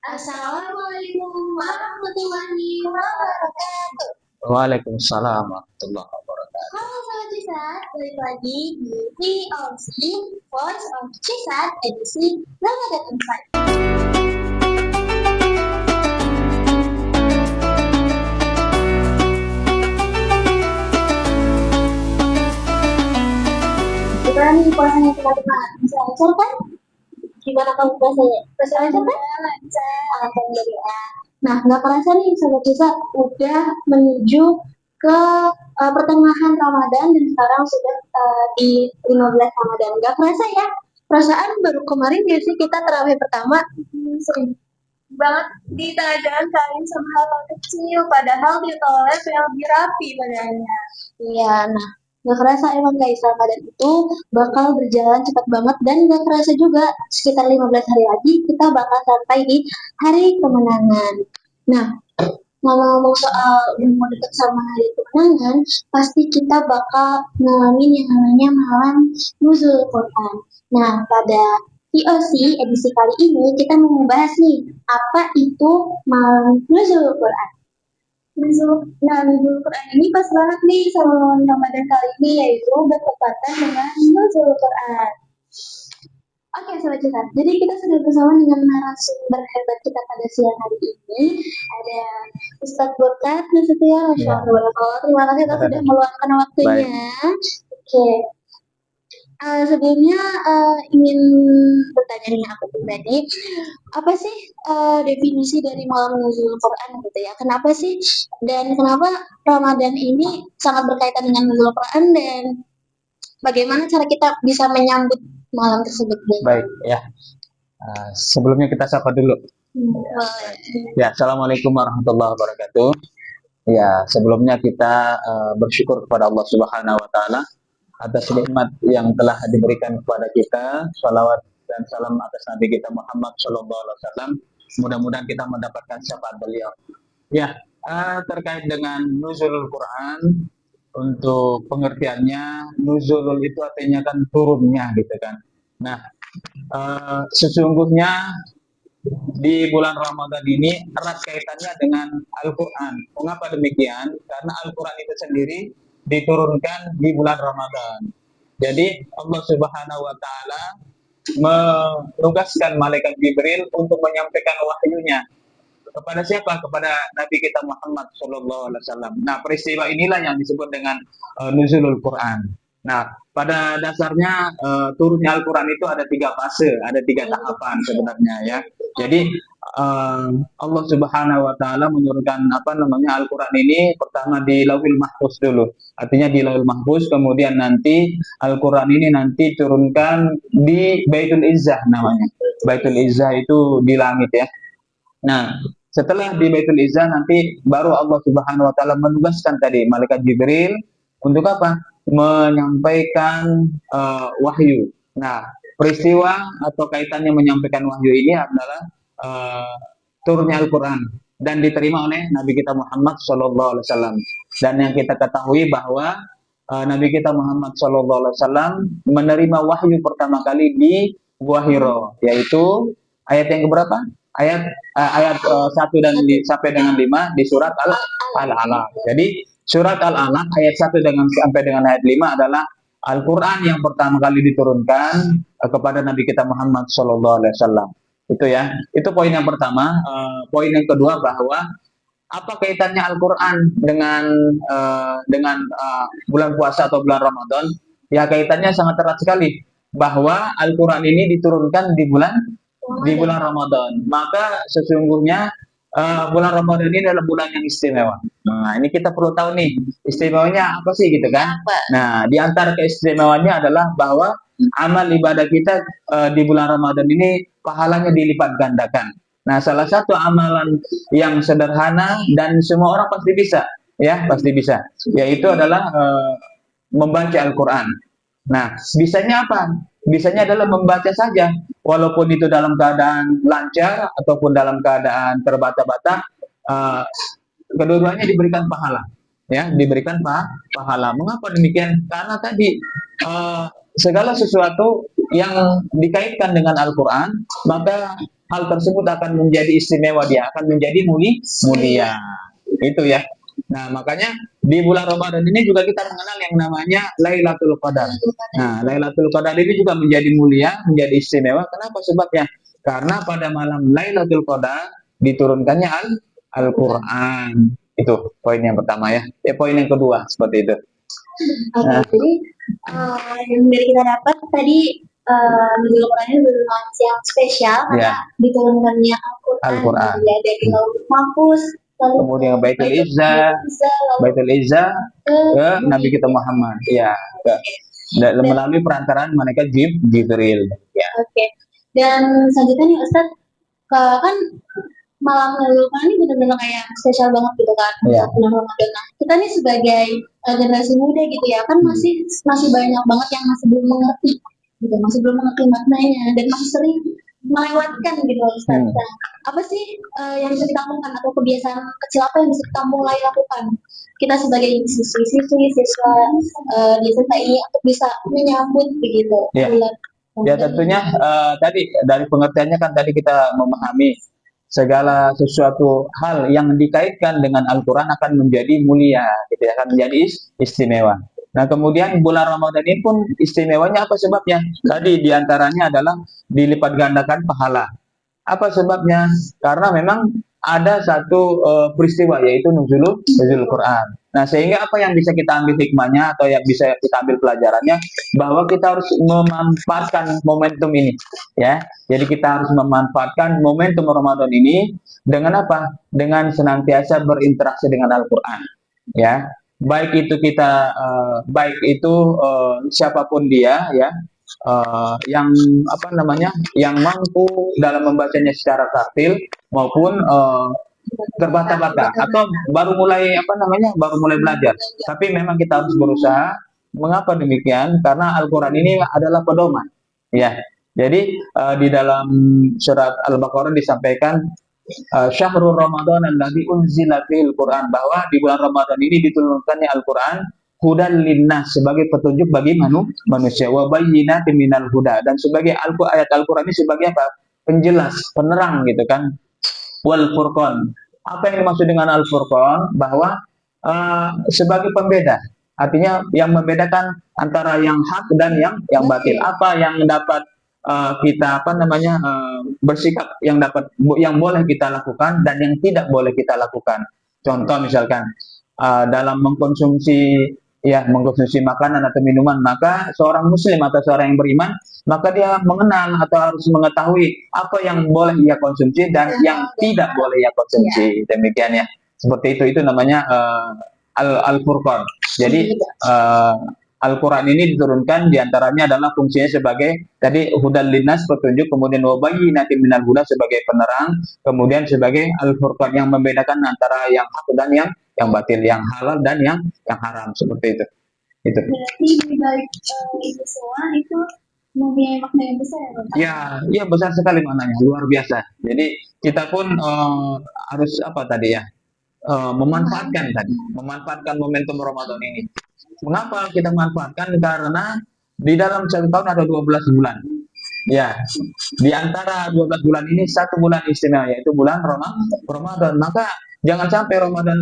Assalamualaikum warahmatullahi wabarakatuh. Waalaikumsalam warahmatullahi wabarakatuh. Halo Sobat Cisat, balik lagi di VOC Voice of Cisat edisi Ramadan Insight. Gimana nih puasanya teman-teman? Bisa lancar kan? Gimana kamu puasanya? Bisa lancar kan? Lancar. Alhamdulillah. Nah, nggak kerasa nih Sobat Cisat udah menuju ke pertengahan Ramadan dan sekarang sudah di 15 Ramadan. Nggak kerasa ya? Perasaan baru kemarin ya sih kita tarawih pertama sering banget di tengah jalan kalian sama hal kecil, padahal di toilet yang lebih rapi badannya. Iya, nah nggak kerasa emang guys, Ramadan itu bakal berjalan cepat banget dan nggak kerasa juga sekitar 15 hari lagi kita bakal sampai di hari kemenangan. Nah, ngomong-ngomong soal mau deket sama hari kemenangan, pasti kita bakal ngalamin yang namanya malam nuzul Quran. Nah, pada VOC edisi kali ini kita mau membahas nih, apa itu malam nuzul Quran. Nuzul Quran ini pas banget nih sama momen Ramadan kali ini, yaitu bertepatan dengan nuzul Quran. Oke, Sobat Cisat. Jadi kita sudah bersama dengan narasumber hebat kita pada siang hari ini. Ada Ustadz Bokat, Nasution, Masya Allah. Terima kasih atas sudah meluangkan waktunya. Oke. Sebelumnya ingin bertanya dengan aku pribadi, apa sih definisi dari malam nuzul Quran gitu ya? Kenapa sih dan kenapa Ramadan ini sangat berkaitan dengan nuzul Quran dan bagaimana cara kita bisa menyambut malam tersebut? Baik, ya. Sebelumnya kita sapa dulu. Ya, Assalamualaikum warahmatullahi wabarakatuh. Ya, sebelumnya kita bersyukur kepada Allah Subhanahu wa Ta'ala atas nikmat yang telah diberikan kepada kita. Salawat dan salam atas Nabi kita Muhammad Sallallahu Alaihi Wasallam. Mudah-mudahan kita mendapatkan syafaat beliau. Ya, terkait dengan nuzulul Quran, untuk pengertiannya, nuzulul itu artinya kan turunnya gitu kan. Nah, sesungguhnya di bulan Ramadan ini erat kaitannya dengan Al-Quran. Mengapa demikian? Karena Al-Quran itu sendiri diturunkan di bulan Ramadan. Jadi Allah Subhanahu wa Ta'ala menugaskan malaikat Jibril untuk menyampaikan wahyunya kepada siapa? Kepada Nabi kita Muhammad Sallallahu Alaihi Wasallam. Nah, peristiwa inilah yang disebut dengan nuzulul Quran. Nah, pada dasarnya turunnya Al-Quran itu ada 3 fase, ada 3 tahapan sebenarnya ya. Jadi Allah Subhanahu wa Ta'ala menurunkan Al-Quran ini pertama di Lauhul Mahfuz dulu. Artinya di Lauhul Mahfuz, kemudian nanti Al-Quran ini nanti turunkan di Baitul Izzah namanya. Baitul Izzah itu di langit ya. Nah, setelah di Baitul Izzah nanti baru Allah Subhanahu wa Ta'ala menugaskan tadi malaikat Jibril untuk apa? Menyampaikan wahyu. Nah, peristiwa atau kaitannya menyampaikan wahyu ini adalah turunnya Al-Quran dan diterima oleh Nabi kita Muhammad Sallallahu Alaihi Wasallam. Dan yang kita ketahui bahwa Nabi kita Muhammad Sallallahu Alaihi Wasallam menerima wahyu pertama kali di Gua Hiro, yaitu ayat yang keberapa? Ayat 1 dan sampai dengan 5 di surat Al-Alaq. Jadi surat Al-Alaq ayat 1 sampai dengan ayat 5 adalah Al-Quran yang pertama kali diturunkan kepada Nabi kita Muhammad Sallallahu Alaihi Wasallam. Itu ya, itu poin yang pertama. Poin yang kedua bahwa apa kaitannya Al-Quran dengan bulan puasa atau bulan Ramadan? Ya, kaitannya sangat erat sekali. Bahwa Al-Quran ini diturunkan di bulan Ramadan. Maka sesungguhnya bulan Ramadan ini adalah bulan yang istimewa. Nah, ini kita perlu tahu nih, istimewanya apa sih gitu kan? Nah, di antara keistimewaannya adalah bahwa amal ibadah kita di bulan Ramadan ini pahalanya dilipat gandakan. Nah, salah satu amalan yang sederhana dan semua orang pasti bisa, ya, pasti bisa, yaitu adalah membaca Al-Quran. Nah, bisanya apa? Bisanya adalah membaca saja, walaupun itu dalam keadaan lancar ataupun dalam keadaan terbata-bata, kedua-duanya diberikan pahala, ya, diberikan pahala. Mengapa demikian? Karena tadi segala sesuatu yang dikaitkan dengan Al-Quran, maka hal tersebut akan menjadi istimewa, dia akan menjadi mulia. Itu ya. Nah, makanya di bulan Ramadan ini juga kita mengenal yang namanya Lailatul Qadar. Nah, Lailatul Qadar ini juga menjadi mulia, menjadi istimewa. Kenapa sebabnya? Karena pada malam Lailatul Qadar diturunkannya Al-Qur'an. Itu poin yang pertama ya. Poin yang kedua seperti itu. Oke, Nah, jadi yang dari kita dapat tadi Nuzul Quran ini benar yang spesial karena ya, diturunkannya Al-Quran Al-Qur'an. gitu ya, dari Lauhul Mahfuz lalu Kemudian Baitul Izzah, lalu Baitul Izzah ke ke Nabi kita Muhammad. Ya, melalui perantaraan malaikat Jibril. Ya. Oke. Dan selanjutnya nih Ustadz, kan malam Nurul Quran ini benar-benar kayak spesial banget gitu kan Iya. untuk bulan Ramadan. Nah, kita nih sebagai generasi muda gitu ya, kan masih banyak banget yang masih belum mengerti gitu, masih belum mengerti maknanya dan masih sering melewatkan gitu Ustaz. Nah, apa sih yang bisa kita lakukan atau kebiasaan kecil apa yang bisa kita mulai lakukan? Kita sebagai siswa di SMK untuk bisa menyambut begitu Iya. bulan Ya tentunya tadi dari pengertiannya kan tadi kita memahami segala sesuatu hal yang dikaitkan dengan Al-Quran akan menjadi mulia, gitu ya, akan menjadi istimewa. Nah kemudian bulan Ramadan ini pun istimewanya apa sebabnya? Tadi diantaranya adalah dilipat gandakan pahala. Apa sebabnya? Karena memang ada satu peristiwa yaitu nuzul Quran. Nah, sehingga apa yang bisa kita ambil hikmahnya atau yang bisa kita ambil pelajarannya bahwa kita harus memanfaatkan momentum ini, ya. Jadi kita harus memanfaatkan momentum Ramadan ini dengan apa? Dengan senantiasa berinteraksi dengan Al-Qur'an, ya. Baik itu kita siapapun dia, ya. Yang apa namanya, yang mampu dalam membacanya secara tartil maupun terbata-bata atau baru mulai belajar, tapi memang kita harus berusaha. Mengapa demikian? Karena Al-Quran ini adalah pedoman, ya. Jadi di dalam surat Al-Baqarah disampaikan Syahrul Ramadan alladzi unzila fihil Quran, bahwa di bulan Ramadan ini diturunkannya Al-Quran hudan linnas, sebagai petunjuk bagi manusia, wa bayyinatin minal huda, dan sebagai ayat Al-Quran ini sebagai apa? Penjelas, penerang gitu kan. Wal furqan. Apa yang dimaksud dengan al furqan? Bahwa sebagai pembeda. Artinya yang membedakan antara yang hak dan yang batil. Apa yang dapat kita bersikap, yang boleh kita lakukan dan yang tidak boleh kita lakukan. Contoh misalkan dalam mengkonsumsi makanan atau minuman, maka seorang muslim atau seorang yang beriman, maka dia mengenal atau harus mengetahui apa yang boleh ia konsumsi dan yang tidak boleh ia konsumsi. Demikian ya. Seperti itu namanya Al-Furqan. Jadi Al-Quran ini diturunkan diantaranya adalah fungsinya sebagai tadi hudal linnas, petunjuk, kemudian wabayyinatin minal huda sebagai penerang, kemudian sebagai Al-Furqan yang membedakan antara yang hak dan yang batil, yang halal dan yang haram, seperti itu. Itu. Berarti di balik itu semua itu mempunyai makna yang besar ya, Ya, besar sekali maknanya, luar biasa. Jadi kita pun harus memanfaatkan momentum Ramadan ini. Mengapa kita manfaatkan? Karena di dalam satu tahun ada 12 bulan. Ya, di antara 12 bulan ini satu bulan istimewa, yaitu bulan Ramadan. Maka jangan sampai Ramadan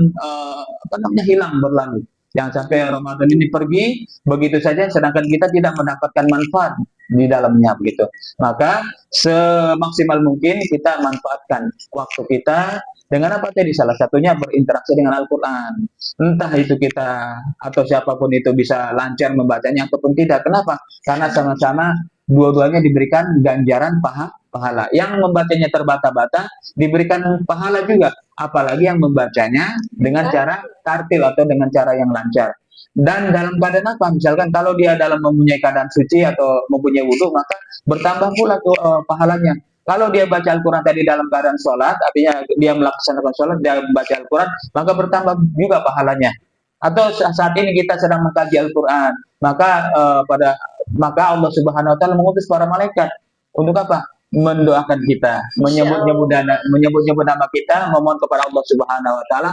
hilang berlalu. Jangan sampai Ramadan ini pergi begitu saja sedangkan kita tidak mendapatkan manfaat di dalamnya begitu. Maka semaksimal mungkin kita manfaatkan waktu kita dengan apa tadi? Salah satunya berinteraksi dengan Al-Quran. Entah itu kita atau siapapun itu bisa lancar membacanya ataupun tidak. Kenapa? Karena sama-sama dua-duanya diberikan ganjaran pahala. Yang membacanya terbata-bata diberikan pahala juga. Apalagi yang membacanya dengan cara tartil atau dengan cara yang lancar. Dan dalam keadaan apa? Misalkan kalau dia dalam mempunyai keadaan suci atau mempunyai wudhu, maka bertambah pula tuh pahalanya. Kalau dia baca Al-Quran tadi dalam keadaan sholat, artinya dia melaksanakan sholat, dia membaca Al-Quran, maka bertambah juga pahalanya. Atau saat ini kita sedang mengkaji Al-Quran, maka Allah Subhanahu Wa Taala mengutus para malaikat untuk apa? Mendoakan kita, menyebut nama kita, memohon kepada Allah Subhanahu Wa Taala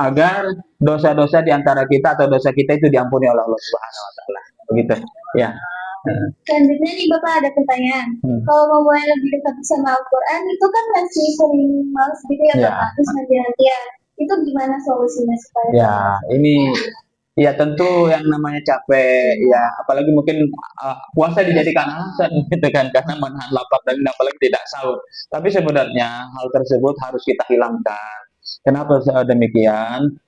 agar dosa-dosa di antara kita atau dosa kita itu diampuni oleh Allah Subhanahu Wa Taala. Begitu, ya. Selanjutnya nih Bapak ada pertanyaan. Hmm. Kalau mau mulai lebih dekat sama Al-Quran itu kan masih sering males gitu ya Ya. Bapak, terus nanti-nantian. Itu gimana solusinya supaya Ya, ini ya tentu yang namanya capek ya, apalagi mungkin puasa dijadikan alasan gitu kan karena menahan lapar dan apalagi tidak sahur. Tapi sebenarnya hal tersebut harus kita hilangkan. Kenapa demikian?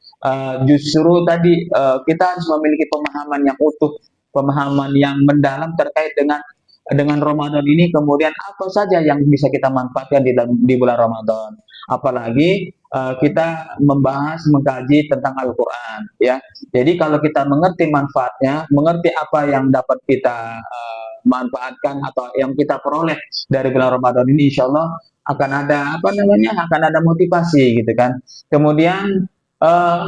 Justru tadi kita harus memiliki pemahaman yang utuh, pemahaman yang mendalam terkait dengan Ramadan ini, kemudian apa saja yang bisa kita manfaatkan di bulan Ramadan. Apalagi kita membahas mengkaji tentang Al-Quran ya. Jadi kalau kita mengerti manfaatnya, mengerti apa yang dapat kita manfaatkan atau yang kita peroleh dari bulan Ramadan ini, insya Allah akan ada apa namanya, akan ada motivasi gitu kan. Kemudian eh,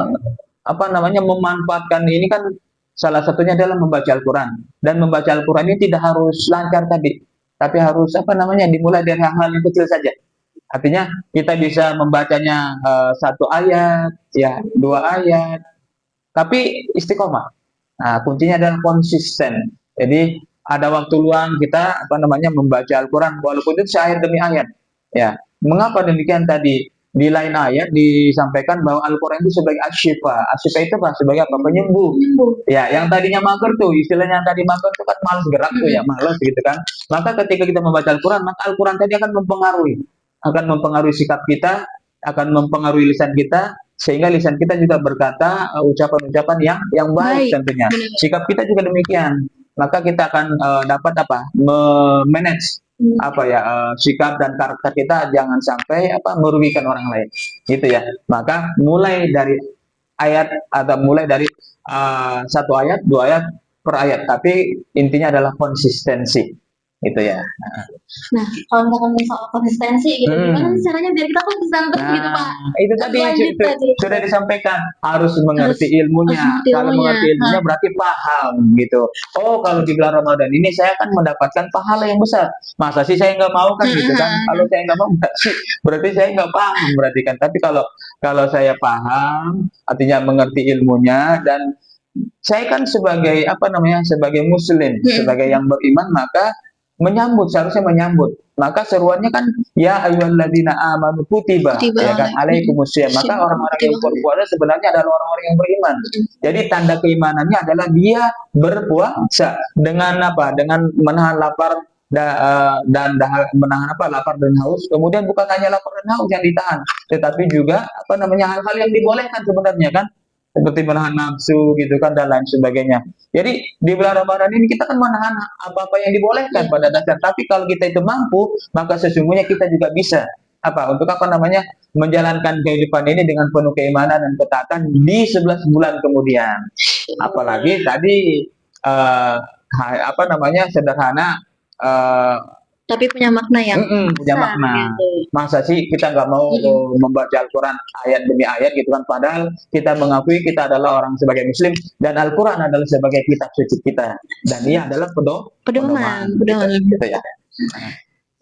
apa namanya, memanfaatkan ini kan salah satunya adalah membaca Al-Quran, dan membaca Al-Quran ini tidak harus lancar tadi, tapi harus apa namanya, dimulai dari hal-hal yang kecil saja. Artinya kita bisa membacanya satu ayat, ya dua ayat, tapi istiqomah. Nah, kuncinya adalah konsisten. Jadi ada waktu luang kita apa namanya membaca Al-Quran walaupun itu ayat demi ayat. Ya, mengapa demikian tadi? Di lain ayat disampaikan bahwa Al-Quran itu sebagai asyifa. Asyifa itu apa? Sebagai apa? Penyembuh. Ya, yang tadinya mager tuh, istilahnya yang tadi mager tuh kan malas gerak tuh ya, malas gitu kan. Maka ketika kita membaca Al-Quran, maka Al-Quran tadi akan mempengaruhi sikap kita, akan mempengaruhi lisan kita, sehingga lisan kita juga berkata ucapan-ucapan yang baik tentunya. Sikap kita juga demikian. Maka kita akan dapat apa? Manage apa ya, sikap dan karakter kita jangan sampai apa merugikan orang lain. Gitu ya. Maka mulai dari ayat atau mulai dari satu ayat, dua ayat per ayat, tapi intinya adalah konsistensi. Itu ya. Nah, kalau misalkan soal konsistensi gitu, gimana sih caranya biar kita konsisten terus gitu Pak? Itu tadi Lanjut tadi. sudah disampaikan, harus mengerti ilmunya. mengerti Kalau ilmunya. mengerti ilmunya berarti paham gitu. Oh, kalau di bulan Ramadan ini saya akan mendapatkan pahala yang besar. Masa sih saya nggak mau kan gitu kan? Kalau saya nggak mau berarti saya nggak paham berarti kan. Tapi kalau kalau saya paham, artinya mengerti ilmunya, dan saya kan sebagai apa namanya, sebagai muslim, sebagai yang beriman, maka seharusnya menyambut. Maka seruannya kan ya ayyuhalladzina amanu kutiba, ya kan, alaikumusiyam. Maka orang-orang yang berpuasa sebenarnya adalah orang-orang yang beriman. Jadi tanda keimanannya adalah dia berpuasa dengan apa? Dengan menahan lapar dan menahan apa, lapar dan haus. Kemudian bukan hanya lapar dan haus yang ditahan, tetapi juga apa namanya, hal-hal yang dibolehkan sebenarnya kan, seperti menahan nafsu gitu kan, dan lain sebagainya. Jadi di bulan Ramadan ini kita kan menahan apa-apa yang dibolehkan pada dasar. Tapi kalau kita itu mampu, maka sesungguhnya kita juga bisa apa, untuk apa namanya, menjalankan kehidupan ini dengan penuh keimanan dan ketaatan di 11 bulan kemudian. Apalagi tadi apa namanya, sederhana, eh, Tapi punya makna yang punya besar makna. gitu. Masa sih kita nggak mau membaca Al-Quran ayat demi ayat gitu kan? Padahal kita mengakui kita adalah orang sebagai Muslim, dan Al-Quran adalah sebagai kitab suci kita, dan ia adalah pedoman. Gitu ya.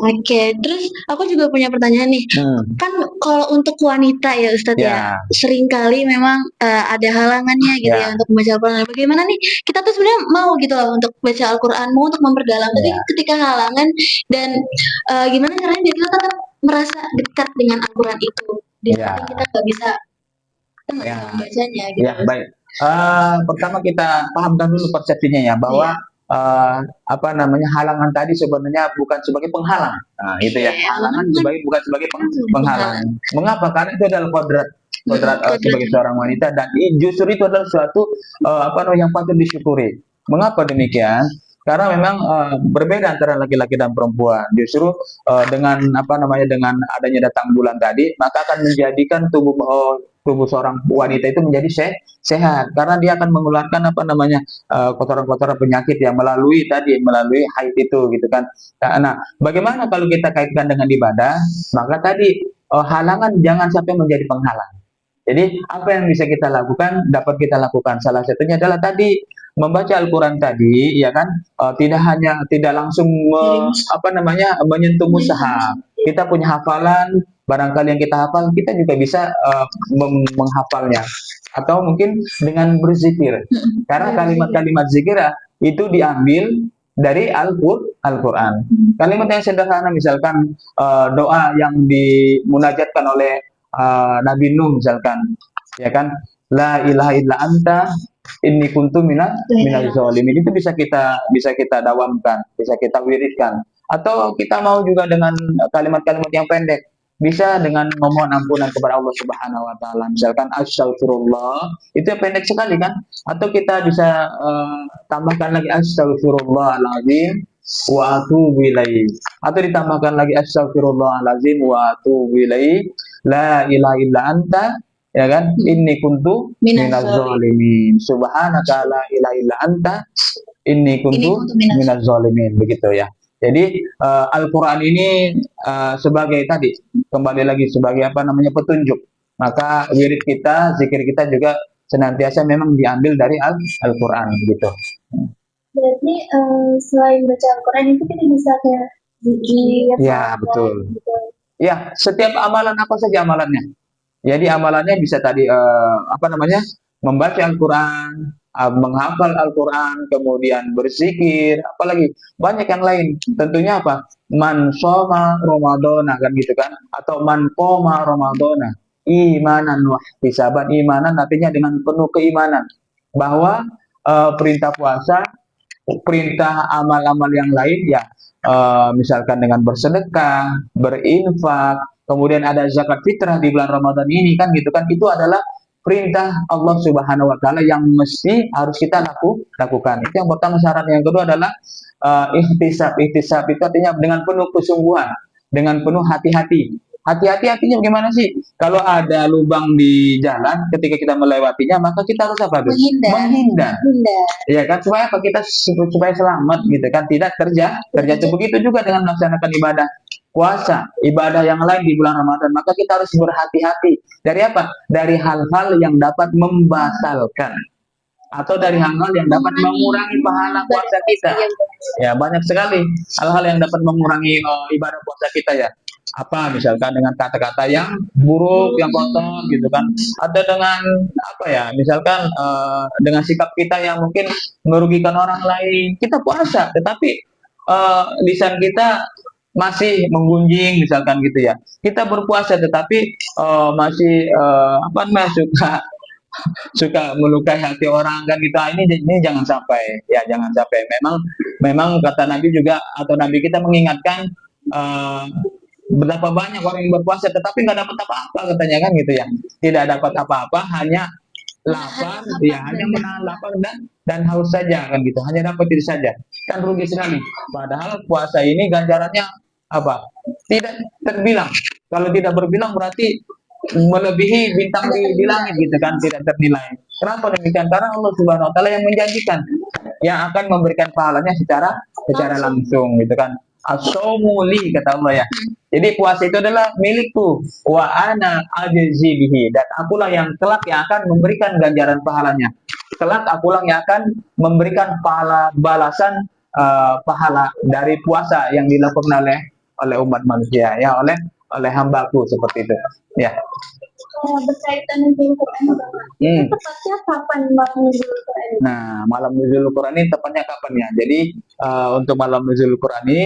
Oke, terus aku juga punya pertanyaan nih. Kan kalau untuk wanita ya Ustadz ya, seringkali memang ada halangannya gitu ya untuk membaca Al-Quran. Bagaimana nih? Kita tuh sebenarnya mau gitu loh untuk baca Al-Quran, mau untuk memperdalam, tapi ketika halangan dan gimana caranya biar kita tetap merasa dekat dengan Al-Quran itu. Di samping kita nggak bisa membacanya gitu. Ya, baik. Pertama kita pahamkan dulu persepsinya ya, bahwa apa namanya, halangan tadi sebenarnya bukan sebagai penghalang. Nah, itu ya, halangan bukan sebagai penghalang. Mengapa? Karena itu adalah kodrat sebagai seorang wanita, dan justru itu adalah suatu apa namanya, yang patut disyukuri. Mengapa demikian? Karena memang berbeda antara laki-laki dan perempuan. Justru dengan apa namanya, dengan adanya datang bulan tadi, maka akan menjadikan tubuh seorang wanita itu menjadi sehat, karena dia akan mengeluarkan apa namanya, kotoran-kotoran penyakit yang melalui haid itu gitu kan. Nah, bagaimana kalau kita kaitkan dengan ibadah? Maka tadi halangan jangan sampai menjadi penghalang. Jadi apa yang bisa kita lakukan, dapat kita lakukan. Salah satunya adalah tadi membaca Al-Quran tadi, ya kan, tidak langsung apa namanya, menyentuh mushaf. Kita punya hafalan, barangkali yang kita hafal, kita juga bisa menghafalnya, atau mungkin dengan berzikir. Karena kalimat-kalimat zikir itu diambil dari Al-Quran. Kalimat yang sederhana misalkan doa yang dimunajatkan oleh Nabi Nuh misalkan, ya kan, la ilaha illa anta inni kuntu minaz zalimin, itu bisa kita dawamkan, bisa kita wiridkan. Atau kita mau juga dengan kalimat-kalimat yang pendek, bisa dengan memohon ampunan kepada Allah Subhanahu wa taala. Misalkan astagfirullah, itu yang pendek sekali kan? Atau kita bisa tambahkan lagi astagfirullahalazim wa atubu ilaih. Atau ditambahkan lagi astagfirullahalazim wa atubu ilaih. La ilaha illa anta, ya kan, inni kuntu minaz zalimin, subhanaka la ilaha illa anta inni kuntu minaz zalimin, begitu ya. Jadi Al-Quran ini sebagai tadi, kembali lagi sebagai apa namanya, petunjuk. Maka wirid kita, zikir kita juga senantiasa memang diambil dari Al-Quran gitu. Berarti selain baca Al-Quran itu kita bisa kayak zikir, Ya, betul. gitu. Ya, setiap amalan, apa saja amalannya. Jadi amalannya bisa tadi apa namanya, membaca Al-Quran, menghafal Al-Quran, kemudian berzikir, apalagi banyak yang lain. Tentunya apa? Man shoma Ramadana, kan gitu kan? Atau man qoma Ramadana imanan wa ihtisaban. Imanan artinya dengan penuh keimanan bahwa perintah puasa, perintah amal-amal yang lain ya, misalkan dengan bersedekah, berinfak, kemudian ada zakat fitrah di bulan Ramadan ini kan gitu kan, itu adalah perintah Allah Subhanahu wa taala yang mesti harus kita lakukan. Itu yang pertama syarat. Yang kedua adalah ihtisab. Ihtisab itu artinya dengan penuh kesungguhan, dengan penuh hati-hati. Hati-hati artinya bagaimana sih? Kalau ada lubang di jalan, ketika kita melewatinya, maka kita harus apa? Menghindar. Ya kan, supaya apa? Kita supaya selamat gitu kan, tidak terjatuh. Begitu juga dengan melaksanakan ibadah puasa, ibadah yang lain di bulan Ramadan, maka kita harus berhati-hati dari apa? Dari hal-hal yang dapat membatalkan atau dari hal-hal yang dapat mengurangi pahala puasa kita. Ya, banyak sekali hal-hal yang dapat mengurangi ibadah puasa kita ya. Apa misalkan dengan kata-kata yang buruk, yang kotor gitu kan, atau dengan apa ya, misalkan dengan sikap kita yang mungkin merugikan orang lain. Kita puasa tetapi lisan kita masih menggunjing misalkan gitu ya. Kita berpuasa tetapi masih apa namanya, suka melukai hati orang kan gitu. Ini jangan sampai, ya jangan sampai. Memang kata Nabi juga, atau Nabi kita mengingatkan betapa banyak orang yang berpuasa tetapi nggak dapat apa-apa katanya kan gitu ya. Tidak dapat apa-apa, hanya lapar, ya hanya menahan lapar dan haus saja kan gitu. Hanya dapat itu saja. Kan rugi sekali. Padahal puasa ini ganjarannya apa? Tidak terbilang. Kalau tidak berbilang berarti melebihi bintang di langit gitu kan, tidak ternilai. Kenapa demikian? Karena Allah Subhanahu wa taala yang menjanjikan yang akan memberikan pahalanya secara langsung gitu kan. As-saumu li, kata Allah ya. Jadi puasa itu adalah milikku, wa ana ajzi bihi, dan akulah yang kelak yang akan memberikan ganjaran pahalanya. Kelak akulah yang akan memberikan pahala balasan pahala dari puasa yang dilakukan oleh umat manusia ya, oleh hambaku, seperti itu ya. Berkaitan dengan Quran, itu tepatnya kapan malam nuzul Quran? Nah, malam nuzul Quran ini tepatnya kapan ya? Jadi untuk malam nuzul Quran ini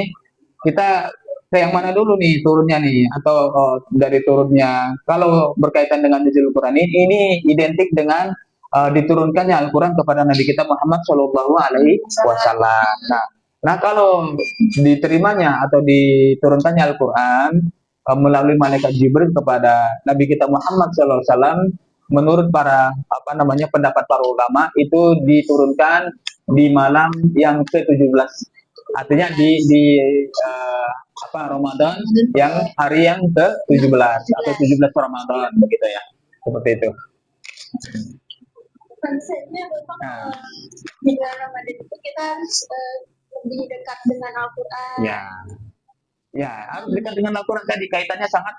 kita ke yang mana dulu nih turunnya nih, atau dari turunnya? Kalau berkaitan dengan nuzul Quran ini identik dengan diturunkannya Al-Quran kepada Nabi kita Muhammad Shallallahu Alaihi Wasallam. Nah, kalau diterimanya atau diturunkannya Al-Quran melalui malaikat Jibril kepada Nabi kita Muhammad SAW, menurut para apa namanya pendapat para ulama, itu diturunkan di malam yang ke-17. Artinya di Ramadan yang hari yang ke-17 atau 17 Ramadan begitu ya. Seperti itu. Konsepnya Bapak di bulan Ramadan itu kita harus lebih dekat dengan Al-Quran. Ya, harus dekat dengan Al-Quran, tadi kaitannya sangat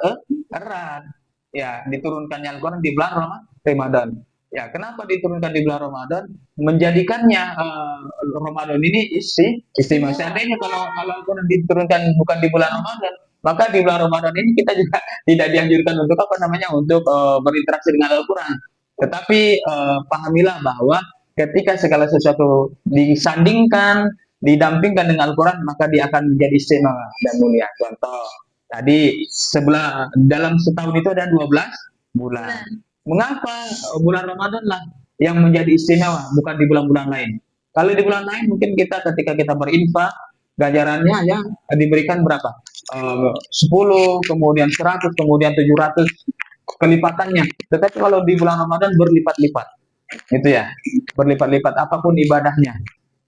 erat. Ya, diturunkannya Al-Quran di bulan Ramadan. Ya, kenapa diturunkan di bulan Ramadan? Menjadikannya Ramadan ini istimewa. Seandainya kalau Al-Quran diturunkan bukan di bulan Ramadan, maka di bulan Ramadan ini kita juga tidak dianjurkan untuk untuk berinteraksi dengan Al-Quran. Tetapi pahamilah bahwa ketika segala sesuatu disandingkan didampingkan dengan Al-Quran, maka dia akan menjadi istimewa dan mulia. Contoh, tadi dalam setahun itu ada 12 bulan. Mengapa bulan Ramadan lah yang menjadi istimewa, bukan di bulan-bulan lain? Kalau di bulan lain mungkin kita ketika kita berinfak, ganjarannya ya diberikan berapa? 10, kemudian 100, kemudian 700 kelipatannya. Tetapi kalau di bulan Ramadan berlipat-lipat. Gitu ya. Berlipat-lipat apapun ibadahnya.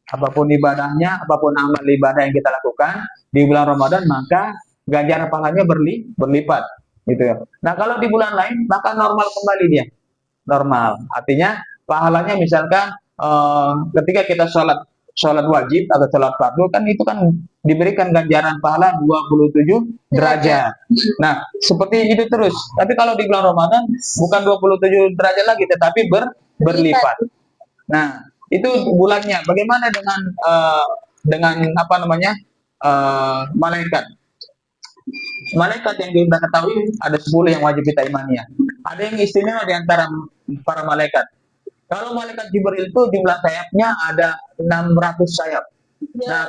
Apapun ibadahnya, apapun amal ibadah yang kita lakukan di bulan Ramadan, maka ganjaran pahalanya berlipat. Gitu ya. Nah, kalau di bulan lain maka normal kembali dia. Normal. Artinya pahalanya misalkan ketika kita sholat wajib atau sholat fardu kan itu kan diberikan ganjaran pahala 27 derajat. Nah, seperti itu terus. Tapi kalau di bulan Ramadan bukan 27 derajat lagi tetapi berlipat. Nah, itu bulannya. Bagaimana dengan apa namanya? Malaikat. Malaikat yang kita ketahui ada 10 yang wajib kita imani ya. Ada yang istimewa di antara para malaikat. Kalau malaikat Jibril itu jumlah sayapnya ada 600 sayap. Nah,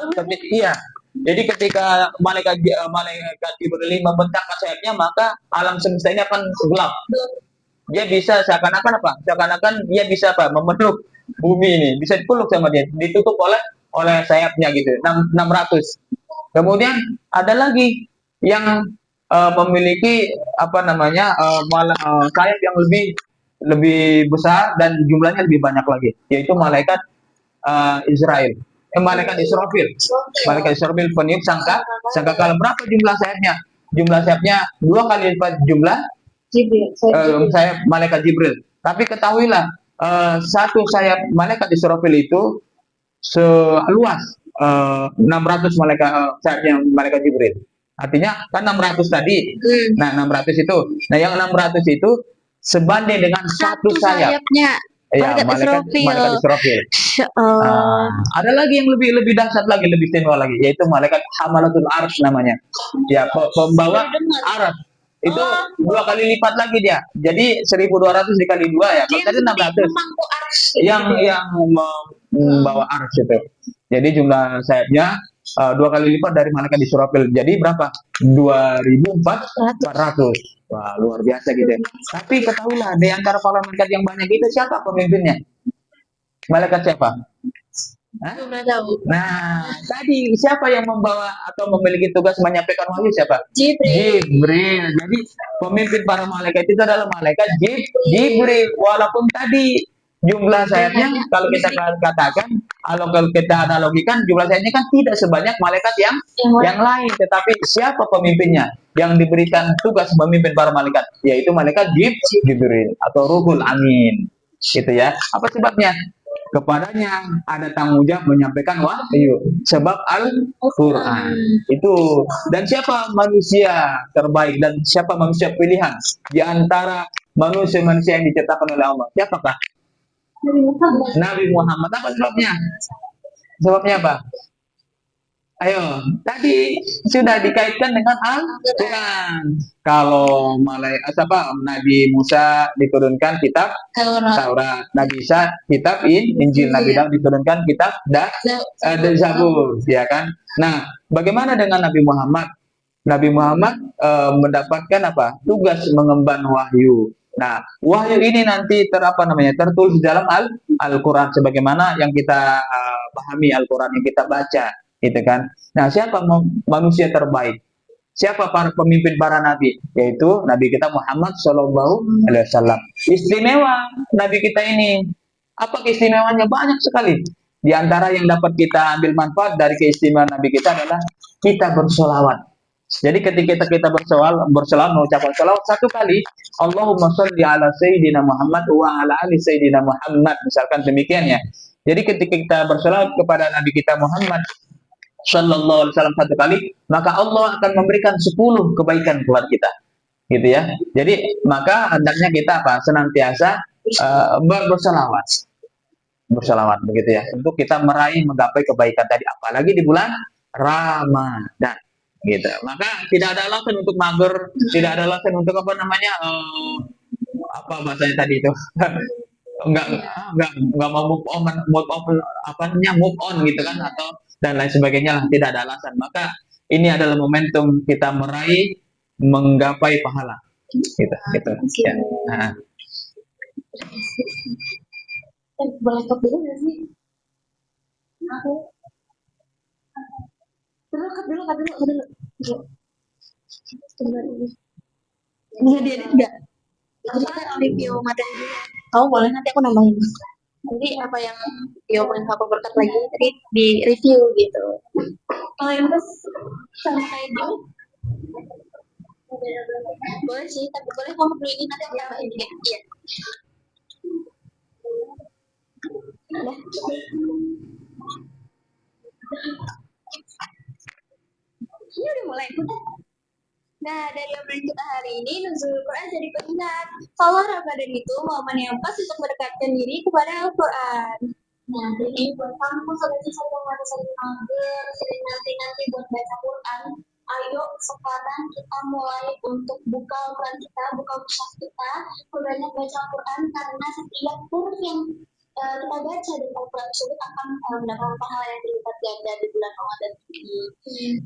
iya. Jadi ketika malaikat Jibril membentangkan sayapnya, maka alam semesta ini akan gelap. Dia bisa seakan-akan apa? Seakan-akan dia bisa apa? Memeluk bumi ini, bisa dipeluk sama dia, ditutup oleh sayapnya gitu. 600. Kemudian ada lagi yang memiliki apa namanya sayap yang lebih besar dan jumlahnya lebih banyak lagi, yaitu malaikat Israel. Malaikat Israfil. Malaikat Israfil peniup sangkakala. Berapa jumlah sayapnya? Jumlah sayapnya 2 kali lipat jumlah sayap malaikat Jibril. Tapi ketahuilah satu sayap malaikat Israfil itu seluas 600 sayapnya malaikat Jibril. Artinya kan 600 tadi. Nah, 600 itu. Nah, yang 600 itu sebanding dengan satu sayapnya. Ya, malaikat Israfil. Ada lagi yang lebih dahsyat lagi, lebih istimewa lagi, yaitu malaikat Hamalatul Arsy namanya. Ya, pembawa arsy. Itu 2 kali lipat lagi dia. Jadi 1200 dikali 2 ya. Kalau tadi 600. Yang membawa arsy itu. Jadi jumlah sayapnya 2 kali lipat dari malaikat Israfil. Jadi berapa? 2400. Wah, luar biasa gitu ya. Tapi ketahuilah, di antara para malaikat yang banyak itu siapa pemimpinnya? Malaikat siapa? Nah, tadi siapa yang membawa atau memiliki tugas menyampaikan wahyu siapa? Jibril. Jadi pemimpin para malaikat itu adalah malaikat Jibril. Walaupun tadi jumlah sayapnya kalau kita katakan, kalau kita analogikan jumlah sayapnya kan tidak sebanyak malaikat yang lain, tetapi siapa pemimpinnya yang diberikan tugas memimpin para malaikat, yaitu malaikat Jibril atau Ruhul Amin. Gitu ya. Apa sebabnya? Kepadanya ada tanggung jawab menyampaikan wahyu, sebab Al-Quran itu. Dan siapa manusia terbaik dan siapa manusia pilihan di antara manusia-manusia yang diciptakan oleh Allah? Siapakah? Nabi Muhammad. Apa sebabnya? Sebabnya apa? Ayo, tadi sudah dikaitkan dengan Al-Quran. Kalau Nabi Musa diturunkan kitab Taurat, Nabi Isa kitab Injil, Nabi Daud diturunkan kitab Zabur, ya kan? Nah, bagaimana dengan Nabi Muhammad? Nabi Muhammad mendapatkan apa? Tugas mengemban wahyu. Nah, wahyu ini nanti tertulis dalam Al-Quran sebagaimana yang kita pahami Al-Quran yang kita baca. Gitu kan. Nah, siapa manusia terbaik? Siapa para pemimpin para nabi? Yaitu Nabi kita Muhammad Shallallahu Alaihi Wasallam. Istimewa Nabi kita ini. Apa keistimewaannya? Banyak sekali. Di antara yang dapat kita ambil manfaat dari keistimewaan Nabi kita adalah kita bersolawat. Jadi ketika kita bersolawat mengucapkan solawat satu kali, Allahumma sholli ala Sayyidina Muhammad wa ala ali Sayyidina Muhammad. Misalkan demikian ya. Jadi ketika kita bersolawat kepada Nabi kita Muhammad Sallallahu Alaihi Wasallam satu kali, maka Allah akan memberikan 10 kebaikan buat kita, gitu ya. Jadi maka hendaknya kita senantiasa bersolawat, begitu ya, untuk kita menggapai kebaikan tadi, apalagi di bulan Ramadan, gitu. Maka tidak ada alasan untuk mager, tidak ada alasan untuk apa bahasanya tadi itu. Enggak mau move on gitu kan, atau dan lain sebagainya lah, tidak ada alasan. Maka ini adalah momentum kita meraih menggapai pahala. Gitu. Ya. Nah, Boleh stop dulu nggak sih? Aku dulu. Sebentar dulu. Nggak dia enggak. Jadi kita review materi dulu. Oh boleh, nanti aku nambahin. Jadi apa yang diomongin Pak Berkat lagi tadi di review gitu. Kalau yang terus sama kayak dulu. Boleh sih, tapi boleh kamu dulu ini nanti aku tambahin dikit. Iya. Udah. Ini udah mulai. Nah, dari obrolan kita hari ini, nuzul Quran jadi pengingat. Kalau Ramadan itu momen yang pas untuk mendekatkan diri kepada Al-Quran. Nah, jadi buat kamu sobat siswa yang masih sering mager, sering nanti buat baca Quran, ayo sekarang kita mulai untuk buka Al-Quran kita, buka mushaf kita, perbanyak baca Al-Quran karena setiap huruf yang kita baca di Al-Quran tersebut akan mendapatkan pahala yang berlipat ganda di bulan Ramadan ini.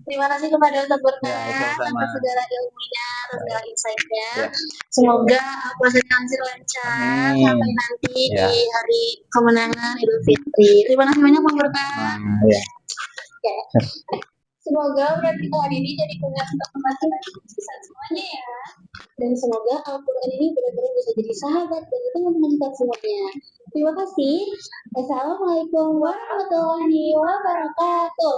Terima kasih kepada Ustaz Berkat atas segala ilmunya, atas segala insight-nya. Semoga puasanya lancar sampai nanti di hari kemenangan Idul Fitri. Terima kasih banyak Bang Berkat. Oke. Semoga obrolan kita hari ini jadi pengingat untuk kita semuanya ya. Dan semoga Al-Quran ini benar-benar bisa jadi sahabat dan teman-teman kita semuanya. Terima kasih. Assalamualaikum warahmatullahi wabarakatuh.